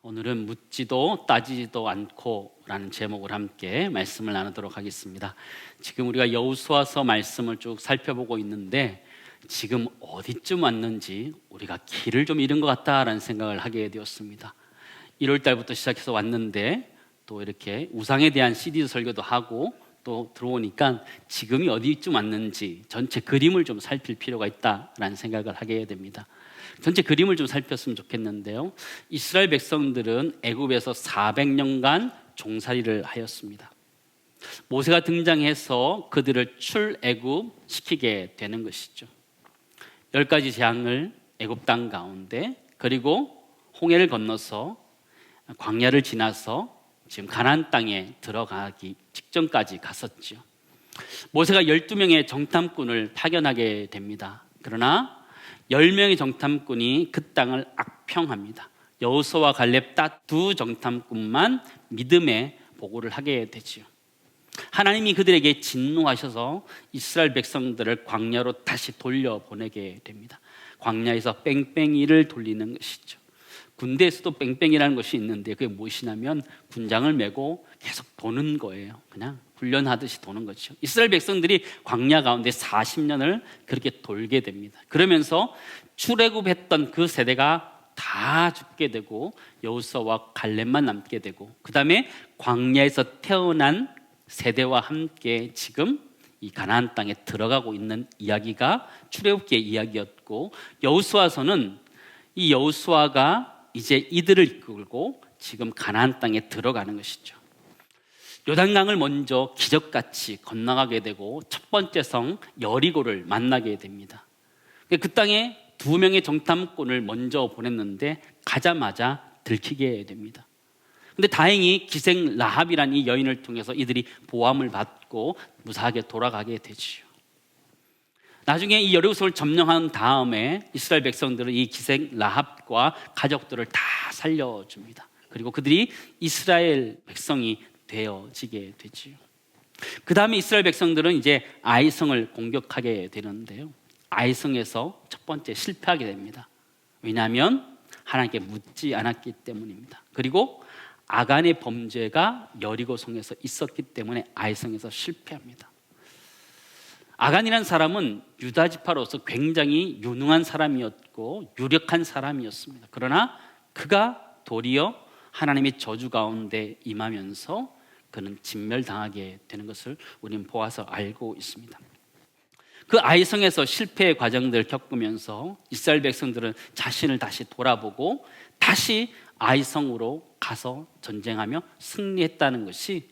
오늘은 묻지도 따지지도 않고 라는 제목을 함께 말씀을 나누도록 하겠습니다. 지금 우리가 여호수아서 말씀을 쭉 살펴보고 있는데 지금 어디쯤 왔는지 우리가 길을 좀 잃은 것 같다라는 생각을 하게 되었습니다. 1월 달부터 시작해서 왔는데 또 이렇게 우상에 대한 CD 설교도 하고 또 들어오니까 지금이 어디쯤 왔는지 전체 그림을 좀 살필 필요가 있다라는 생각을 하게 됩니다. 전체 그림을 좀 살폈으면 좋겠는데요. 이스라엘 백성들은 애굽에서 400년간 종살이를 하였습니다. 모세가 등장해서 그들을 출애굽 시키게 되는 것이죠. 10가지 재앙을 애굽 땅 가운데, 그리고 홍해를 건너서 광야를 지나서 지금 가나안 땅에 들어가기 직전까지 갔었죠. 모세가 12명의 정탐꾼을 파견하게 됩니다. 그러나 10명의 정탐꾼이 그 땅을 악평합니다. 여호수아와 갈렙 두 정탐꾼만 믿음의 보고를 하게 되지요. 하나님이 그들에게 진노하셔서 이스라엘 백성들을 광야로 다시 돌려보내게 됩니다. 광야에서 뺑뺑이를 돌리는 것이죠. 군대에서도 뺑뺑이라는 것이 있는데 그게 무엇이냐면 군장을 메고 계속 도는 거예요. 그냥 훈련하듯이 도는 거죠. 이스라엘 백성들이 광야 가운데 40년을 그렇게 돌게 됩니다. 그러면서 출애굽했던 그 세대가 다 죽게 되고 여호수아와 갈렙만 남게 되고, 그 다음에 광야에서 태어난 세대와 함께 지금 이 가나안 땅에 들어가고 있는 이야기가 출애굽기의 이야기였고, 여호수아서는 이 여호수아가 이제 이들을 이끌고 지금 가나안 땅에 들어가는 것이죠. 요단강을 먼저 기적같이 건너가게 되고 첫 번째 성 여리고를 만나게 됩니다. 그 땅에 2명의 정탐꾼을 먼저 보냈는데 가자마자 들키게 됩니다. 근데 다행히 기생 라합이라는 이 여인을 통해서 이들이 보함을 받고 무사하게 돌아가게 되지요. 나중에 이 여리고성을 점령한 다음에 이스라엘 백성들은 이 기생 라합과 가족들을 다 살려줍니다. 그리고 그들이 이스라엘 백성이 되어지게 되지요. 그 다음에 이스라엘 백성들은 이제 아이성을 공격하게 되는데요. 아이성에서 첫 번째 실패하게 됩니다. 왜냐하면 하나님께 묻지 않았기 때문입니다. 그리고 아간의 범죄가 여리고성에서 있었기 때문에 아이성에서 실패합니다. 아간이라는 사람은 유다 지파로서 굉장히 유능한 사람이었고 유력한 사람이었습니다. 그러나 그가 도리어 하나님의 저주 가운데 임하면서 그는 진멸당하게 되는 것을 우리는 보아서 알고 있습니다. 그 아이성에서 실패의 과정들을 겪으면서 이스라엘 백성들은 자신을 다시 돌아보고 다시 아이성으로 가서 전쟁하며 승리했다는 것이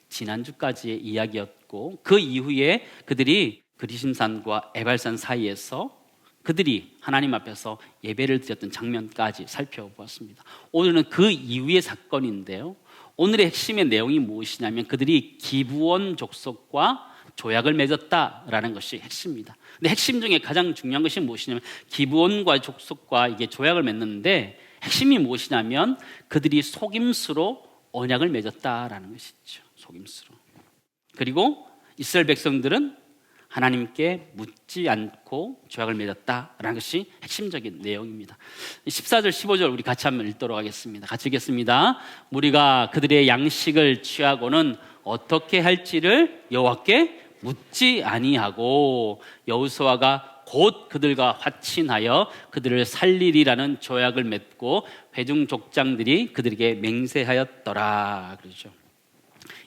지난주까지의 이야기였고, 그 이후에 그들이 그리심산과 에발산 사이에서 그들이 하나님 앞에서 예배를 드렸던 장면까지 살펴보았습니다. 오늘은 그 이후의 사건인데요, 오늘의 핵심의 내용이 무엇이냐면 그들이 기브온 족속과 조약을 맺었다라는 것이 핵심입니다. 근데 핵심 중에 가장 중요한 것이 무엇이냐면 기브온과 족속과 이게 조약을 맺는데 핵심이 무엇이냐면 그들이 속임수로 언약을 맺었다라는 것이죠. 속임수로. 그리고 이스라엘 백성들은 하나님께 묻지 않고 조약을 맺었다라는 것이 핵심적인 내용입니다. 14절 15절 우리 같이 한번 읽도록 하겠습니다. 같이 읽겠습니다. 무리가 그들의 양식을 취하고는 어떻게 할지를 여호와께 묻지 아니하고 여호수아가 곧 그들과 화친하여 그들을 살리리라는 조약을 맺고 회중 족장들이 그들에게 맹세하였더라. 그러죠.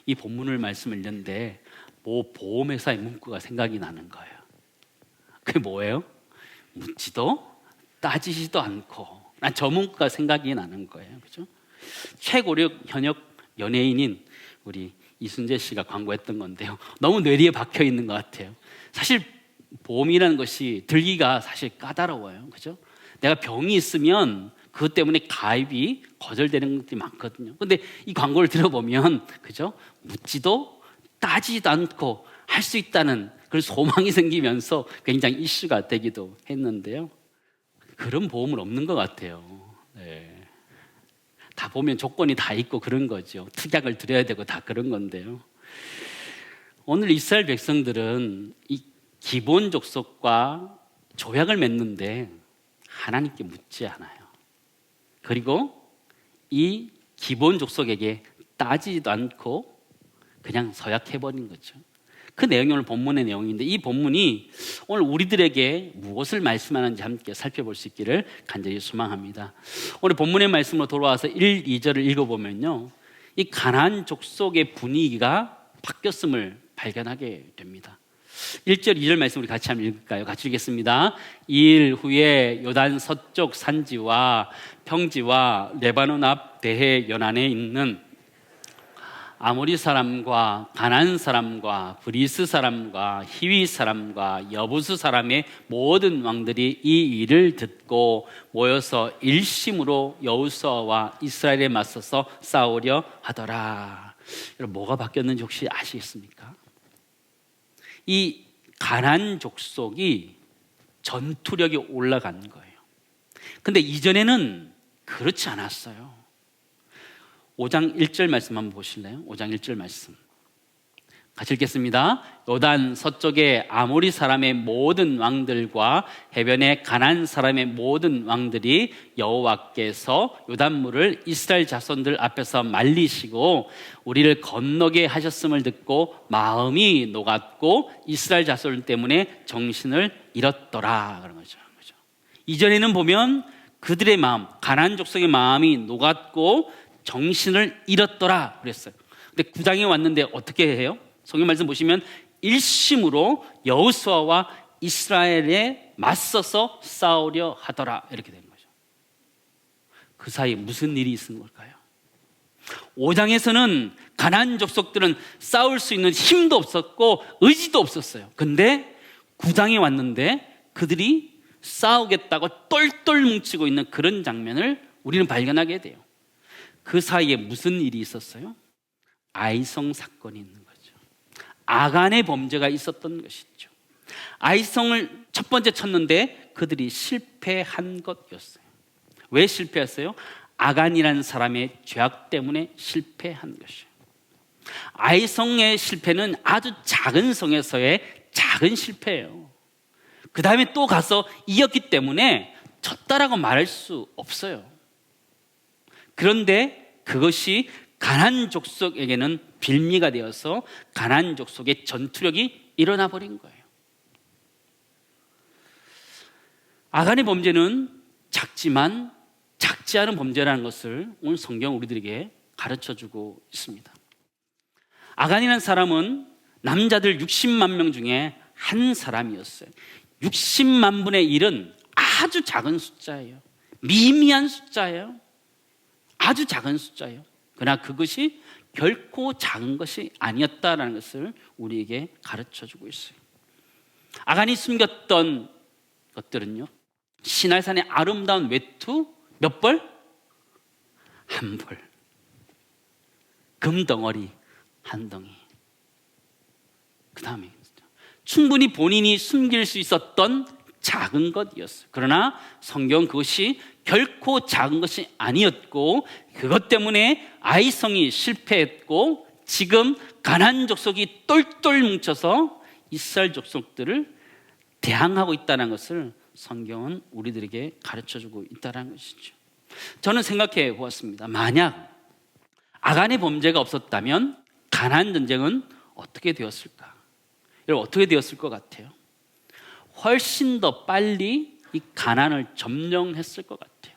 이 본문을 말씀을 읽는데 보험회사의 문구가 생각이 나는 거예요. 그게 뭐예요? 묻지도 따지지도 않고. 난 저 문구가 생각이 나는 거예요. 그죠? 최고력 현역 연예인인 우리 이순재 씨가 광고했던 건데요. 너무 뇌리에 박혀 있는 것 같아요. 사실 보험이라는 것이 들기가 사실 까다로워요. 그죠? 내가 병이 있으면 그것 때문에 가입이 거절되는 것들이 많거든요. 근데 이 광고를 들어보면, 그죠? 묻지도 따지지도 않고 할 수 있다는 그런 소망이 생기면서 굉장히 이슈가 되기도 했는데요. 그런 보험은 없는 것 같아요. 네. 다 보면 조건이 다 있고 그런 거죠. 특약을 드려야 되고 다 그런 건데요. 오늘 이스라엘 백성들은 이 기본 족속과 조약을 맺는데 하나님께 묻지 않아요. 그리고 이 기본 족속에게 따지지도 않고 그냥 서약해버린 거죠. 그 내용이 오늘 본문의 내용인데, 이 본문이 오늘 우리들에게 무엇을 말씀하는지 함께 살펴볼 수 있기를 간절히 소망합니다. 오늘 본문의 말씀으로 돌아와서 1, 2절을 읽어보면요, 이 가나안 족속의 분위기가 바뀌었음을 발견하게 됩니다. 1절, 2절 말씀 우리 같이 한번 읽을까요? 같이 읽겠습니다. 2일 후에 요단 서쪽 산지와 평지와 레바논 앞 대해 연안에 있는 아모리 사람과 가나안 사람과 브리스 사람과 히위 사람과 여부스 사람의 모든 왕들이 이 일을 듣고 모여서 일심으로 여호수아와 이스라엘에 맞서서 싸우려 하더라. 여러분, 뭐가 바뀌었는지 혹시 아시겠습니까? 이 가나안 족속이 전투력이 올라간 거예요. 근데 이전에는 그렇지 않았어요. 5장 1절 말씀 한번 보실래요? 5장 1절 말씀 같이 읽겠습니다. 요단 서쪽의 아모리 사람의 모든 왕들과 해변의 가나안 사람의 모든 왕들이 여호와께서 요단물을 이스라엘 자손들 앞에서 말리시고 우리를 건너게 하셨음을 듣고 마음이 녹았고 이스라엘 자손 때문에 정신을 잃었더라, 그런 거죠. 이전에는 보면 그들의 마음, 가나안 족속의 마음이 녹았고 정신을 잃었더라 그랬어요. 근데 9장에 왔는데 어떻게 해요? 성경 말씀 보시면 일심으로 여호수아와 이스라엘에 맞서서 싸우려 하더라, 이렇게 된 거죠. 그 사이에 무슨 일이 있은 걸까요? 5장에서는 가나안 족속들은 싸울 수 있는 힘도 없었고 의지도 없었어요. 근데 9장에 왔는데 그들이 싸우겠다고 똘똘 뭉치고 있는 그런 장면을 우리는 발견하게 돼요. 그 사이에 무슨 일이 있었어요? 아이성 사건이 있는 거죠. 아간의 범죄가 있었던 것이죠. 아이성을 첫 번째 쳤는데 그들이 실패한 것이었어요. 왜 실패했어요? 아간이라는 사람의 죄악 때문에 실패한 것이에요. 아이성의 실패는 아주 작은 성에서의 작은 실패예요. 그 다음에 또 가서 이겼기 때문에 졌다라고 말할 수 없어요. 그런데 그것이 가나안 족속에게는 빌미가 되어서 가나안 족속의 전투력이 일어나 버린 거예요. 아간의 범죄는 작지만 작지 않은 범죄라는 것을 오늘 성경 우리들에게 가르쳐주고 있습니다. 아간이라는 사람은 남자들 60만 명 중에 한 사람이었어요. 60만 분의 1은 아주 작은 숫자예요. 미미한 숫자예요. 아주 작은 숫자예요. 그러나 그것이 결코 작은 것이 아니었다는 것을 우리에게 가르쳐주고 있어요. 아간이 숨겼던 것들은요, 시날산의 아름다운 외투 몇 벌? 한 벌. 금덩어리 한 덩이. 그 다음에 충분히 본인이 숨길 수 있었던 작은 것이었어요. 그러나 성경은 그것이 결코 작은 것이 아니었고 그것 때문에 아이성이 실패했고 지금 가나안 족속이 똘똘 뭉쳐서 이스라엘 족속들을 대항하고 있다는 것을 성경은 우리들에게 가르쳐주고 있다는 것이죠. 저는 생각해 보았습니다. 만약 아간의 범죄가 없었다면 가나안 전쟁은 어떻게 되었을까? 여러분, 어떻게 되었을 것 같아요? 훨씬 더 빨리 이 가나안을 점령했을 것 같아요.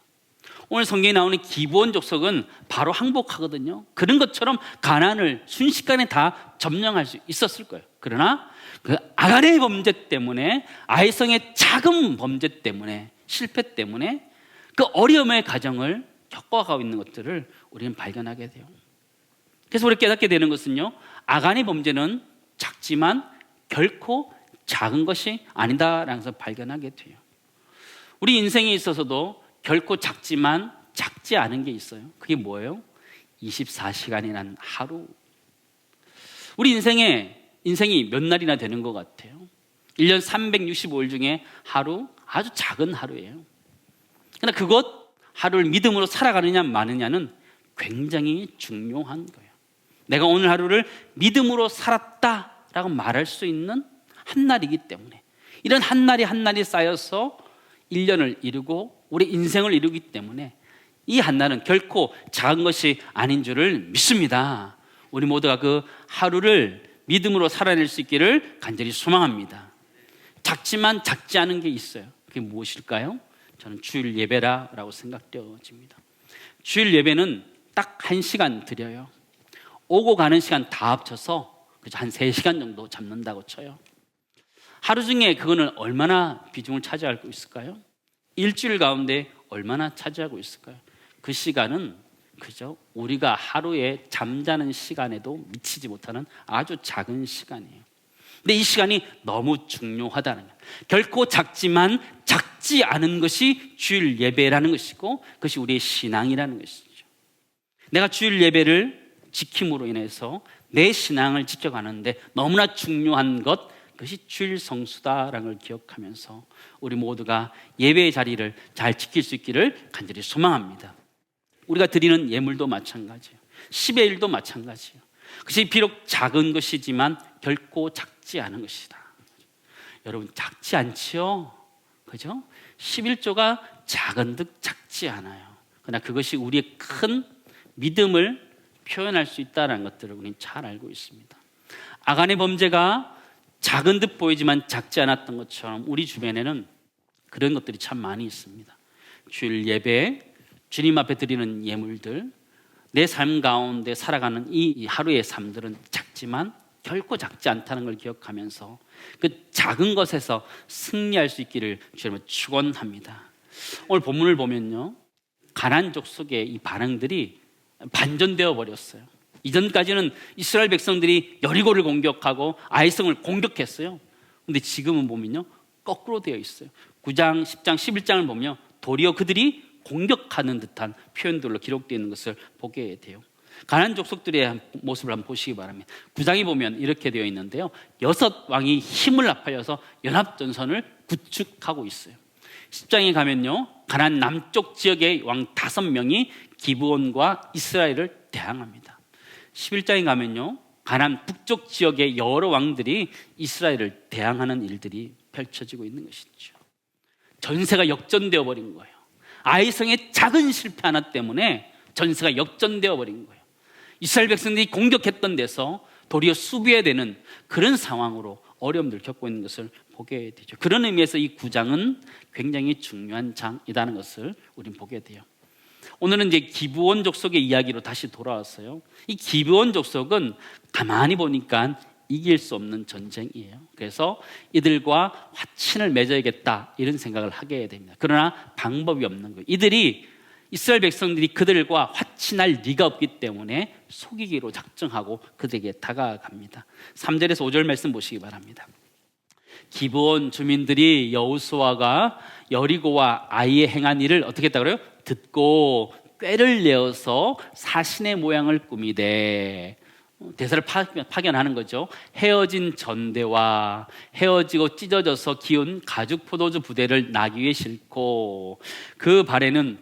오늘 성경에 나오는 기브온 족속은 바로 항복하거든요. 그런 것처럼 가나안을 순식간에 다 점령할 수 있었을 거예요. 그러나 그 아간의 범죄 때문에, 아이성의 작은 범죄 때문에, 실패 때문에 그 어려움의 과정을 겪어가고 있는 것들을 우리는 발견하게 돼요. 그래서 우리 깨닫게 되는 것은요, 아간의 범죄는 작지만 결코 작은 것이 아니다라는 것을 발견하게 돼요. 우리 인생에 있어서도 결코 작지만 작지 않은 게 있어요. 그게 뭐예요? 24시간이라는 하루. 우리 인생이 몇 날이나 되는 것 같아요? 1년 365일 중에 하루, 아주 작은 하루예요. 그러나 그것 하루를 믿음으로 살아가느냐 마느냐는 굉장히 중요한 거예요. 내가 오늘 하루를 믿음으로 살았다라고 말할 수 있는 한 날이기 때문에, 이런 한 날이 한 날이 쌓여서 1년을 이루고 우리 인생을 이루기 때문에 이 한나는 결코 작은 것이 아닌 줄을 믿습니다. 우리 모두가 그 하루를 믿음으로 살아낼 수 있기를 간절히 소망합니다. 작지만 작지 않은 게 있어요. 그게 무엇일까요? 저는 주일 예배라고 생각되어집니다. 주일 예배는 딱 1시간 드려요. 오고 가는 시간 다 합쳐서 한 3시간 정도 잡는다고 쳐요. 하루 중에 그거는 얼마나 비중을 차지하고 있을까요? 일주일 가운데 얼마나 차지하고 있을까요? 그 시간은 그죠? 우리가 하루에 잠자는 시간에도 미치지 못하는 아주 작은 시간이에요. 근데 이 시간이 너무 중요하다는 거예요. 결코 작지만 작지 않은 것이 주일 예배라는 것이고, 그것이 우리의 신앙이라는 것이죠. 내가 주일 예배를 지킴으로 인해서 내 신앙을 지켜가는데 너무나 중요한 것, 그것이 주일 성수다라는 걸 기억하면서 우리 모두가 예배의 자리를 잘 지킬 수 있기를 간절히 소망합니다. 우리가 드리는 예물도 마찬가지예요. 10의 1도 마찬가지예요. 그것이 비록 작은 것이지만 결코 작지 않은 것이다. 여러분, 작지 않지요? 그죠? 11조가 작은 듯 작지 않아요. 그러나 그것이 우리의 큰 믿음을 표현할 수 있다는 것들을 우리는 잘 알고 있습니다. 아간의 범죄가 작은 듯 보이지만 작지 않았던 것처럼 우리 주변에는 그런 것들이 참 많이 있습니다. 주일 예배, 주님 앞에 드리는 예물들, 내 삶 가운데 살아가는 이 하루의 삶들은 작지만 결코 작지 않다는 걸 기억하면서 그 작은 것에서 승리할 수 있기를 주님을 축원합니다. 오늘 본문을 보면요, 가나안 족속의 이 반응들이 반전되어 버렸어요. 이전까지는 이스라엘 백성들이 여리고를 공격하고 아이성을 공격했어요. 근데 지금은 보면요, 거꾸로 되어 있어요. 9장, 10장, 11장을 보면 도리어 그들이 공격하는 듯한 표현들로 기록되어 있는 것을 보게 돼요. 가나안 족속들의 모습을 한번 보시기 바랍니다. 9장에 보면 이렇게 되어 있는데요, 6왕이 힘을 합하여서 연합전선을 구축하고 있어요. 10장에 가면요, 가나안 남쪽 지역의 왕 5명이 기브온과 이스라엘을 대항합니다. 11장에 가면요, 가나안 북쪽 지역의 여러 왕들이 이스라엘을 대항하는 일들이 펼쳐지고 있는 것이죠. 전세가 역전되어 버린 거예요. 아이성의 작은 실패 하나 때문에 전세가 역전되어 버린 거예요. 이스라엘 백성들이 공격했던 데서 도리어 수비해야 되는 그런 상황으로 어려움들을 겪고 있는 것을 보게 되죠. 그런 의미에서 이 9장은 굉장히 중요한 장이라는 것을 우리는 보게 돼요. 오늘은 이제 기브온 족속의 이야기로 다시 돌아왔어요. 이 기브온 족속은 가만히 보니까 이길 수 없는 전쟁이에요. 그래서 이들과 화친을 맺어야겠다 이런 생각을 하게 됩니다. 그러나 방법이 없는 거예요. 이들이 이스라엘 백성들이 그들과 화친할 리가 없기 때문에 속이기로 작정하고 그들에게 다가갑니다. 3절에서 5절 말씀 보시기 바랍니다. 기브온 주민들이 여호수아가 여리고와 아이에 행한 일을 어떻게 했다고 그래요? 듣고 꾀를 내어서 사신의 모양을 꾸미되, 대사를 파견하는 거죠. 헤어진 전대와 헤어지고 찢어져서 기운 가죽 포도주 부대를 나귀 위에 싣고 그 발에는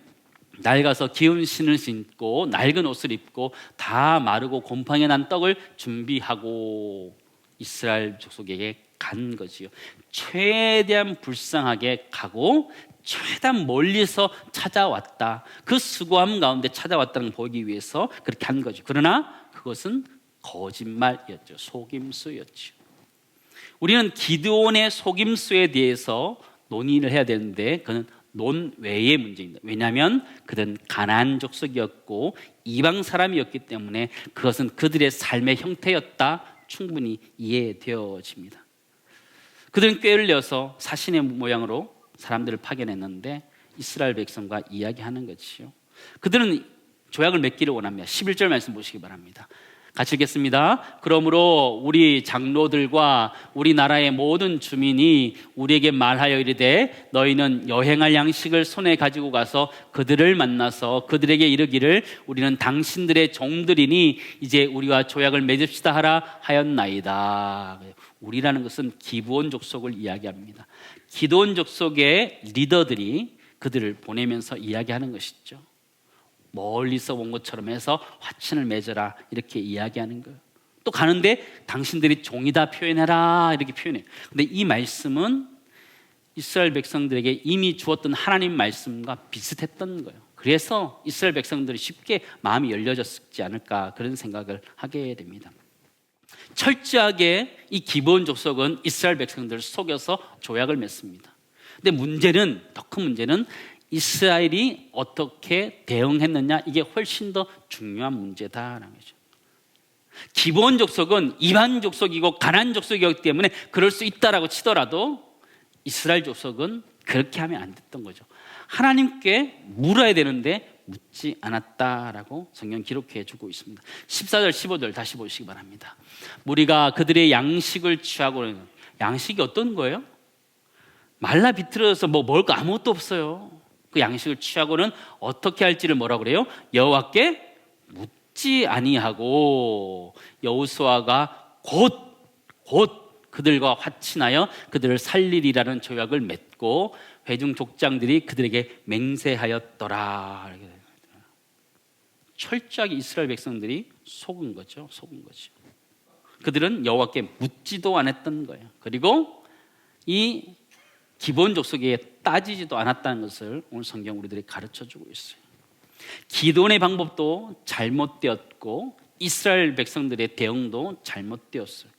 낡아서 기운 신을 신고 낡은 옷을 입고 다 마르고 곰팡이 난 떡을 준비하고 이스라엘 족속에게 간 거지요. 최대한 불쌍하게 가고 최대한 멀리서 찾아왔다. 그 수고함 가운데 찾아왔다는 걸 보기 위해서 그렇게 한 거죠. 그러나 그것은 거짓말이었죠. 속임수였죠. 우리는 기드온의 속임수에 대해서 논의를 해야 되는데 그는 논외의 문제입니다. 왜냐하면 그들은 가나안 족속이었고 이방 사람이었기 때문에 그것은 그들의 삶의 형태였다. 충분히 이해되어집니다. 그들은 꾀를 내어서 사신의 모양으로 사람들을 파견했는데 이스라엘 백성과 이야기하는 것이요. 그들은 조약을 맺기를 원합니다. 11절 말씀 보시기 바랍니다. 같이 읽겠습니다. 그러므로 우리 장로들과 우리나라의 모든 주민이 우리에게 말하여 이르되 너희는 여행할 양식을 손에 가지고 가서 그들을 만나서 그들에게 이르기를 우리는 당신들의 종들이니 이제 우리와 조약을 맺읍시다 하라 하였나이다. 우리라는 것은 기브온 족속을 이야기합니다. 기드온 족속의 리더들이 그들을 보내면서 이야기하는 것이죠. 멀리서 온 것처럼 해서 화친을 맺어라 이렇게 이야기하는 거예요. 또 가는데 당신들이 종이다 표현해라 이렇게 표현해요. 근데 이 말씀은 이스라엘 백성들에게 이미 주었던 하나님 말씀과 비슷했던 거예요. 그래서 이스라엘 백성들이 쉽게 마음이 열려졌지 않을까 그런 생각을 하게 됩니다. 철저하게 이 기브온 족속은 이스라엘 백성들을 속여서 조약을 맺습니다. 근데 문제는, 더 큰 문제는 이스라엘이 어떻게 대응했느냐, 이게 훨씬 더 중요한 문제다라는 거죠. 기브온 족속은 이방 족속이고 가나안 족속이기 때문에 그럴 수 있다라고 치더라도 이스라엘 족속은 그렇게 하면 안 됐던 거죠. 하나님께 물어야 되는데 묻지 않았다라고 성경 기록해 주고 있습니다. 14절 15절 다시 보시기 바랍니다. 무리가 그들의 양식을 취하고는, 양식이 어떤 거예요? 말라 비틀어서 먹을 거 아무것도 없어요. 그 양식을 취하고는 어떻게 할지를 뭐라고 그래요? 여호와께 묻지 아니하고 여호수아가 곧 그들과 화친하여 그들을 살리리라는 조약을 맺고 회중 족장들이 그들에게 맹세하였더라. 철저하게 이스라엘 백성들이 속은 거죠. 그들은 여호와께 묻지도 않았던 거예요. 그리고 이 기브온 족속에 따지지도 않았다는 것을 오늘 성경 우리들이 가르쳐주고 있어요. 기도원의 방법도 잘못되었고 이스라엘 백성들의 대응도 잘못되었어요.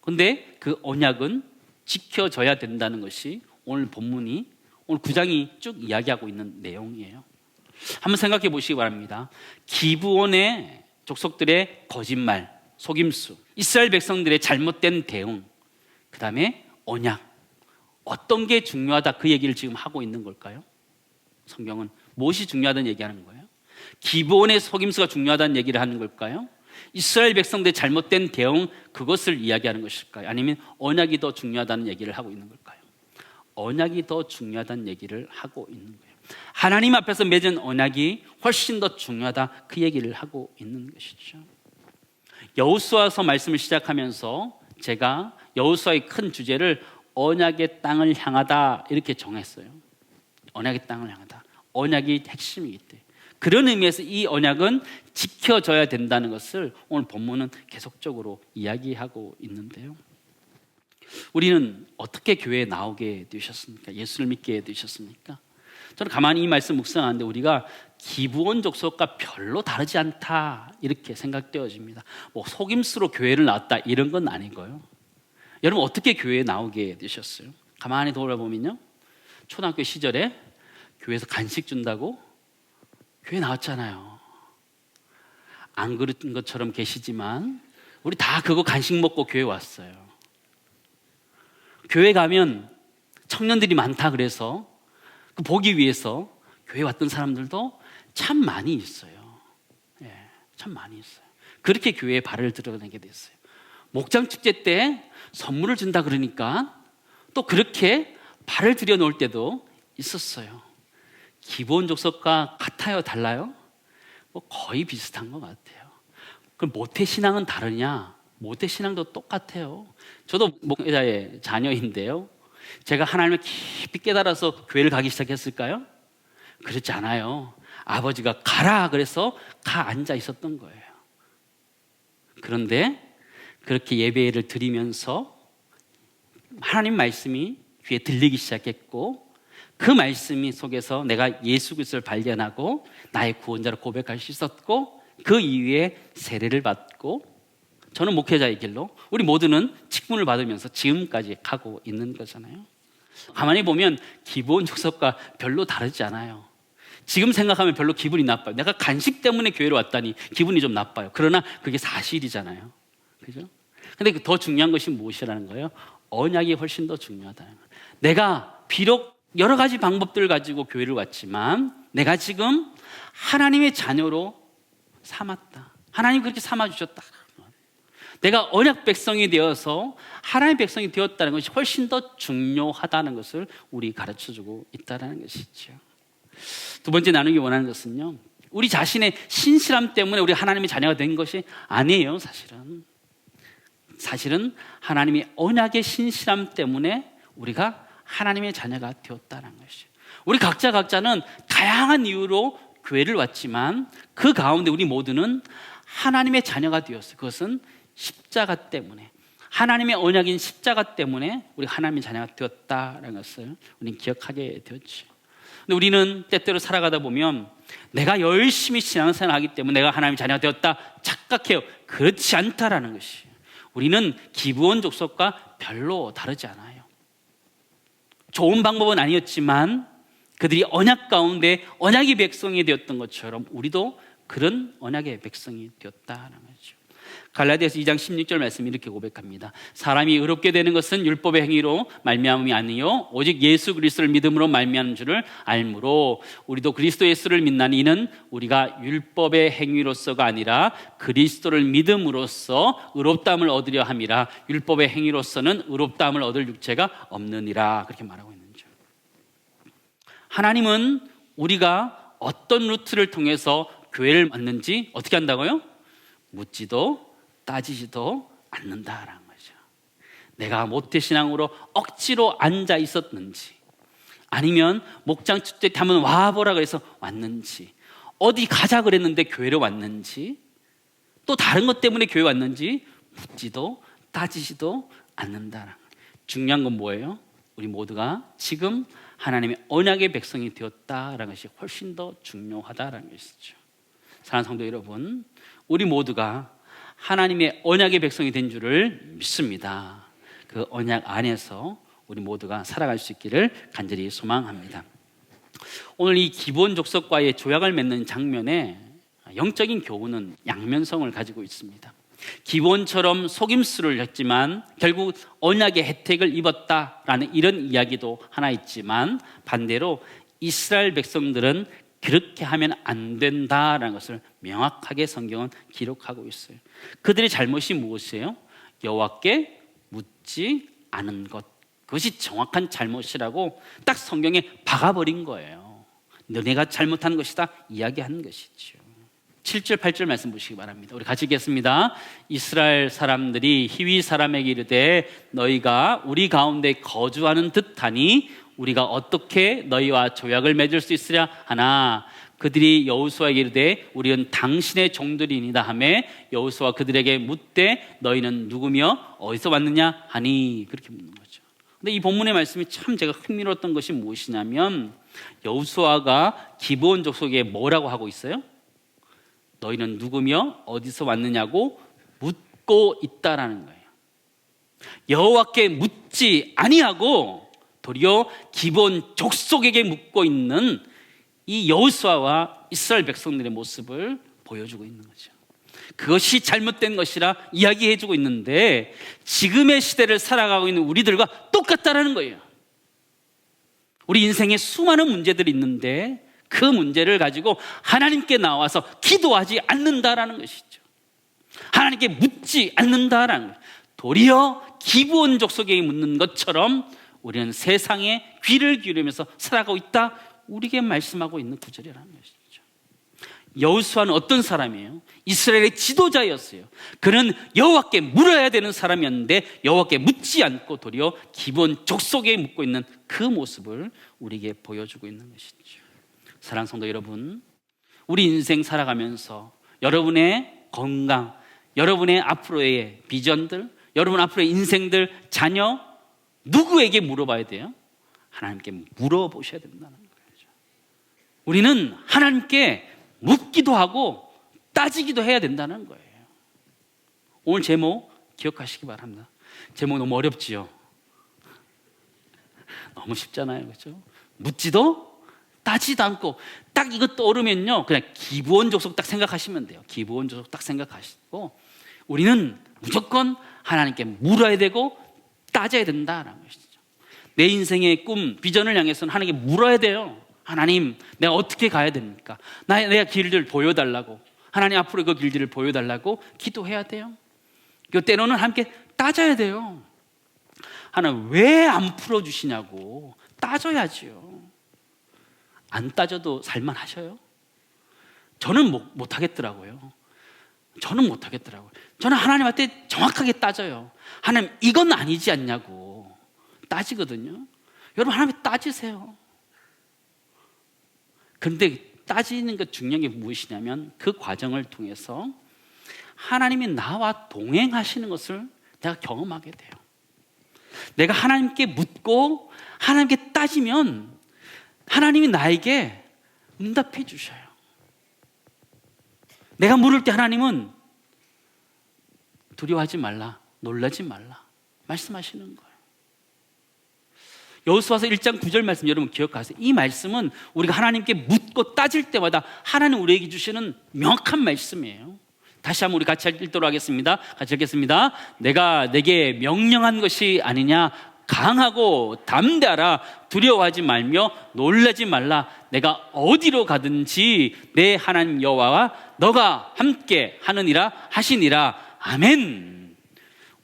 그런데 그 언약은 지켜져야 된다는 것이 오늘 본문이, 오늘 9장이 쭉 이야기하고 있는 내용이에요. 한번 생각해 보시기 바랍니다. 기브온의 족속들의 거짓말, 속임수, 이스라엘 백성들의 잘못된 대응, 그 다음에 언약, 어떤 게 중요하다, 그 얘기를 지금 하고 있는 걸까요? 성경은 무엇이 중요하다는 얘기하는 거예요? 기브온의 속임수가 중요하다는 얘기를 하는 걸까요? 이스라엘 백성들의 잘못된 대응, 그것을 이야기하는 것일까요? 아니면 언약이 더 중요하다는 얘기를 하고 있는 걸까요? 언약이 더 중요하다는 얘기를 하고 있는 거예요. 하나님 앞에서 맺은 언약이 훨씬 더 중요하다, 그 얘기를 하고 있는 것이죠. 여호수아서 말씀을 시작하면서 제가 여호수아의 큰 주제를 언약의 땅을 향하다 이렇게 정했어요. 언약의 땅을 향하다. 언약이 핵심이기 때문에. 그런 의미에서 이 언약은 지켜져야 된다는 것을 오늘 본문은 계속적으로 이야기하고 있는데요. 우리는 어떻게 교회에 나오게 되셨습니까? 예수를 믿게 되셨습니까? 저는 가만히 이 말씀 묵상하는데 우리가 기브온 족속과 별로 다르지 않다 이렇게 생각되어집니다. 속임수로 교회를 나왔다 이런 건 아니고요. 여러분 어떻게 교회에 나오게 되셨어요? 가만히 돌아보면요, 초등학교 시절에 교회에서 간식 준다고 교회 나왔잖아요. 안 그런 것처럼 계시지만 우리 다 그거 간식 먹고 교회 왔어요. 교회 가면 청년들이 많다 그래서 그 보기 위해서 교회 왔던 사람들도 참 많이 있어요. 참 많이 있어요. 그렇게 교회에 발을 들어내게 됐어요. 목장 축제 때 선물을 준다 그러니까 또 그렇게 발을 들여놓을 때도 있었어요. 기브온 족속과 같아요? 달라요? 거의 비슷한 것 같아요. 그럼 모태신앙은 다르냐? 모태신앙도 똑같아요. 저도 목회자의 자녀인데요, 제가 하나님을 깊이 깨달아서 교회를 가기 시작했을까요? 그렇지 않아요. 아버지가 가라 그래서 가 앉아 있었던 거예요. 그런데 그렇게 예배를 드리면서 하나님 말씀이 귀에 들리기 시작했고, 그 말씀 속에서 내가 예수 그리스도를 발견하고 나의 구원자로 고백할 수 있었고, 그 이후에 세례를 받고 저는 목회자의 길로, 우리 모두는 직분을 받으면서 지금까지 가고 있는 거잖아요. 가만히 보면 기브온 족속과 별로 다르지 않아요. 지금 생각하면 별로 기분이 나빠요. 내가 간식 때문에 교회로 왔다니 기분이 좀 나빠요. 그러나 그게 사실이잖아요. 그죠? 근데 더 중요한 것이 무엇이라는 거예요? 언약이 훨씬 더 중요하다는 거예요. 내가 비록 여러 가지 방법들을 가지고 교회를 왔지만 내가 지금 하나님의 자녀로 삼았다. 하나님 그렇게 삼아주셨다. 내가 언약 백성이 되어서 하나님의 백성이 되었다는 것이 훨씬 더 중요하다는 것을 우리 가르쳐주고 있다는 것이죠. 두 번째 나누기 원하는 것은요, 우리 자신의 신실함 때문에 우리 하나님의 자녀가 된 것이 아니에요. 사실은 하나님의 언약의 신실함 때문에 우리가 하나님의 자녀가 되었다는 것이죠. 우리 각자는 다양한 이유로 교회를 왔지만 그 가운데 우리 모두는 하나님의 자녀가 되었어요. 그것은 십자가 때문에, 하나님의 언약인 십자가 때문에 우리 하나님의 자녀가 되었다는 것을 우리는 기억하게 되었죠. 근데 우리는 때때로 살아가다 보면 내가 열심히 신앙생활을 하기 때문에 내가 하나님의 자녀가 되었다 착각해요. 그렇지 않다라는 것이. 우리는 기브온 족속과 별로 다르지 않아요. 좋은 방법은 아니었지만 그들이 언약 가운데 언약의 백성이 되었던 것처럼 우리도 그런 언약의 백성이 되었다는 거죠. 갈라디아서 2장 16절 말씀이 이렇게 고백합니다. 사람이 의롭게 되는 것은 율법의 행위로 말미암음이 아니요 오직 예수 그리스도를 믿음으로 말미암는 줄을 알므로 우리도 그리스도 예수를 믿나니 이는 우리가 율법의 행위로서가 아니라 그리스도를 믿음으로써 의롭다함을 얻으려 함이라. 율법의 행위로서는 의롭다함을 얻을 육체가 없느니라. 그렇게 말하고 있는 줄. 하나님은 우리가 어떤 루트를 통해서 교회를 왔는지 어떻게 한다고요? 묻지도 따지지도 않는다라는 거죠. 내가 모태신앙으로 억지로 앉아 있었는지, 아니면 목장 축제 때 한번 와보라 그래서 왔는지, 어디 가자 그랬는데 교회로 왔는지, 또 다른 것 때문에 교회 왔는지 묻지도 따지지도 않는다라는 거예요. 중요한 건 뭐예요? 우리 모두가 지금 하나님의 언약의 백성이 되었다라는 것이 훨씬 더 중요하다라는 것이죠. 사랑하는 성도 여러분, 우리 모두가 하나님의 언약의 백성이 된 줄을 믿습니다. 그 언약 안에서 우리 모두가 살아갈 수 있기를 간절히 소망합니다. 오늘 이 기브온 족속과의 조약을 맺는 장면에 영적인 교훈은 양면성을 가지고 있습니다. 기브온처럼 속임수를 했지만 결국 언약의 혜택을 입었다라는 이런 이야기도 하나 있지만, 반대로 이스라엘 백성들은 그렇게 하면 안 된다라는 것을 명확하게 성경은 기록하고 있어요. 그들의 잘못이 무엇이에요? 여호와께 묻지 않은 것, 그것이 정확한 잘못이라고 딱 성경에 박아버린 거예요. 너네가 잘못한 것이다 이야기하는 것이죠. 7절 8절 말씀 보시기 바랍니다. 우리 같이 읽겠습니다. 이스라엘 사람들이 히위 사람에게 이르되 너희가 우리 가운데 거주하는 듯하니 우리가 어떻게 너희와 조약을 맺을 수 있으랴 하나, 그들이 여호수아에게 이르되 우리는 당신의 종들이니이다 하매 여호수아 그들에게 묻되 너희는 누구며 어디서 왔느냐 하니, 그렇게 묻는 거죠. 근데 이 본문의 말씀이 참 제가 흥미로웠던 것이 무엇이냐면, 여호수아가 기브온 족속에 뭐라고 하고 있어요? 너희는 누구며 어디서 왔느냐고 묻고 있다라는 거예요. 여호와께 묻지 아니하고 도리어 기브온 족속에게 묻고 있는 이 여호수아와 이스라엘 백성들의 모습을 보여주고 있는 거죠. 그것이 잘못된 것이라 이야기해주고 있는데, 지금의 시대를 살아가고 있는 우리들과 똑같다라는 거예요. 우리 인생에 수많은 문제들이 있는데 그 문제를 가지고 하나님께 나와서 기도하지 않는다라는 것이죠. 하나님께 묻지 않는다라는 거예요. 도리어 기브온 족속에게 묻는 것처럼 우리는 세상에 귀를 기울이면서 살아가고 있다, 우리에게 말씀하고 있는 구절이라는 것이죠. 여호수아는 어떤 사람이에요? 이스라엘의 지도자였어요. 그는 여호와께 물어야 되는 사람이었는데 여호와께 묻지 않고 도리어 기브온 족속에 묻고 있는 그 모습을 우리에게 보여주고 있는 것이죠. 사랑하는 성도 여러분, 우리 인생 살아가면서 여러분의 건강, 여러분의 앞으로의 비전들, 여러분 앞으로의 인생들, 자녀, 누구에게 물어봐야 돼요? 하나님께 물어보셔야 된다는 거죠. 우리는 하나님께 묻기도 하고 따지기도 해야 된다는 거예요. 오늘 제목 기억하시기 바랍니다. 제목 너무 어렵지요? 너무 쉽잖아요, 그렇죠? 묻지도 따지도 않고 딱 이것 떠오르면요, 그냥 기브온 족속 딱 생각하시면 돼요. 기브온 족속 딱 생각하시고, 우리는 무조건 하나님께 물어야 되고 따져야 된다라는 것이죠. 내 인생의 꿈, 비전을 향해서는 하나님께 물어야 돼요. 하나님, 내가 어떻게 가야 됩니까? 내가 길을 보여달라고, 하나님 앞으로 그 길들을 보여달라고 기도해야 돼요. 그 때로는 함께 따져야 돼요. 하나님 왜 안 풀어주시냐고 따져야지요. 안 따져도 살만하셔요? 저는 못하겠더라고요. 저는 하나님한테 정확하게 따져요. 하나님 이건 아니지 않냐고 따지거든요. 여러분, 하나님 따지세요. 그런데 따지는 것 중요한 게 무엇이냐면, 그 과정을 통해서 하나님이 나와 동행하시는 것을 내가 경험하게 돼요. 내가 하나님께 묻고 하나님께 따지면 하나님이 나에게 응답해 주셔요. 내가 물을 때 하나님은 두려워하지 말라, 놀라지 말라 말씀하시는 거예요. 여호수아서 1장 9절 말씀 여러분 기억하세요. 이 말씀은 우리가 하나님께 묻고 따질 때마다 하나님 우리에게 주시는 명확한 말씀이에요. 다시 한번 우리 같이 읽도록 하겠습니다. 같이 읽겠습니다. 내가 내게 명령한 것이 아니냐, 강하고 담대하라, 두려워하지 말며 놀라지 말라. 내가 어디로 가든지 내 하나님 여호와와 너가 함께 하느니라 하시니라. 아멘.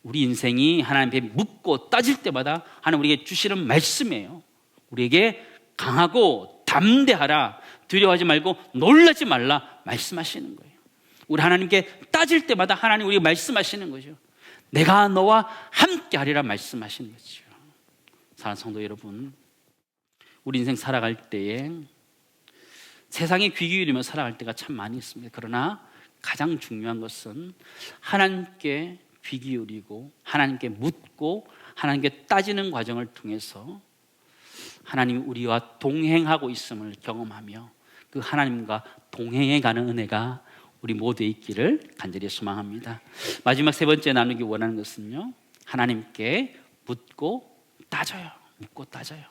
우리 인생이 하나님 앞에 묻고 따질 때마다 하나님 우리에게 주시는 말씀이에요. 우리에게 강하고 담대하라, 두려워하지 말고 놀라지 말라 말씀하시는 거예요. 우리 하나님께 따질 때마다 하나님 우리에게 말씀하시는 거죠. 내가 너와 함께 하리라 말씀하시는 거죠. 사랑하는 성도 여러분, 우리 인생 살아갈 때에 세상에 귀 기울이며 살아갈 때가 참 많이 있습니다. 그러나 가장 중요한 것은 하나님께 귀 기울이고 하나님께 묻고 하나님께 따지는 과정을 통해서 하나님이 우리와 동행하고 있음을 경험하며 그 하나님과 동행해가는 은혜가 우리 모두에 있기를 간절히 소망합니다. 마지막 세 번째 나누기 원하는 것은요, 하나님께 묻고 따져요. 묻고 따져요.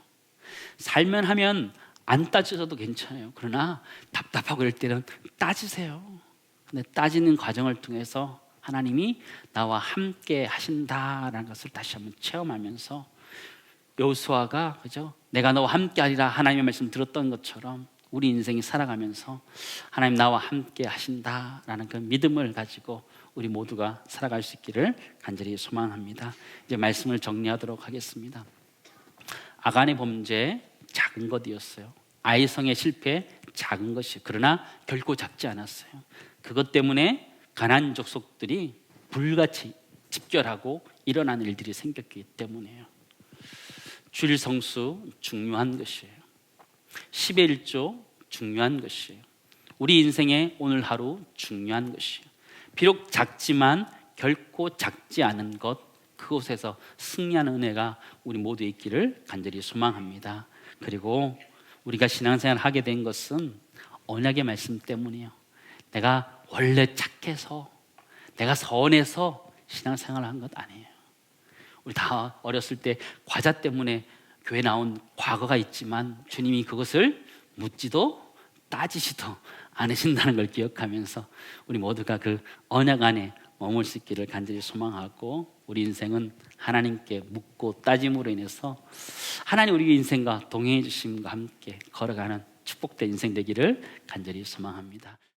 살면 하면 안 따져도 괜찮아요. 그러나 답답하고 그럴 때는 따지세요. 근데 따지는 과정을 통해서 하나님이 나와 함께 하신다라는 것을 다시 한번 체험하면서 여호수아가 그죠? 내가 너와 함께 하리라 하나님의 말씀 들었던 것처럼 우리 인생이 살아가면서 하나님 나와 함께 하신다라는 그 믿음을 가지고 우리 모두가 살아갈 수 있기를 간절히 소망합니다. 이제 말씀을 정리하도록 하겠습니다. 아간의 범죄 작은 것이었어요. 아이성의 실패 작은 것이, 그러나 결코 작지 않았어요. 그것 때문에 가나안 족속들이 불같이 집결하고 일어난 일들이 생겼기 때문에요. 주일 성수 중요한 것이에요. 10의 1조 중요한 것이에요. 우리 인생의 오늘 하루 중요한 것이에요. 비록 작지만 결코 작지 않은 것, 그곳에서 승리하는 은혜가 우리 모두에 있기를 간절히 소망합니다. 그리고 우리가 신앙생활을 하게 된 것은 언약의 말씀 때문이에요. 내가 원래 착해서, 내가 선해서 신앙생활을 한 것 아니에요. 우리 다 어렸을 때 과자 때문에 교회 나온 과거가 있지만 주님이 그것을 묻지도 따지지도 않으신다는 걸 기억하면서 우리 모두가 그 언약 안에 머물 수 있기를 간절히 소망하고, 우리 인생은 하나님께 묻고 따짐으로 인해서 하나님 우리 인생과 동행해 주심과 함께 걸어가는 축복된 인생 되기를 간절히 소망합니다.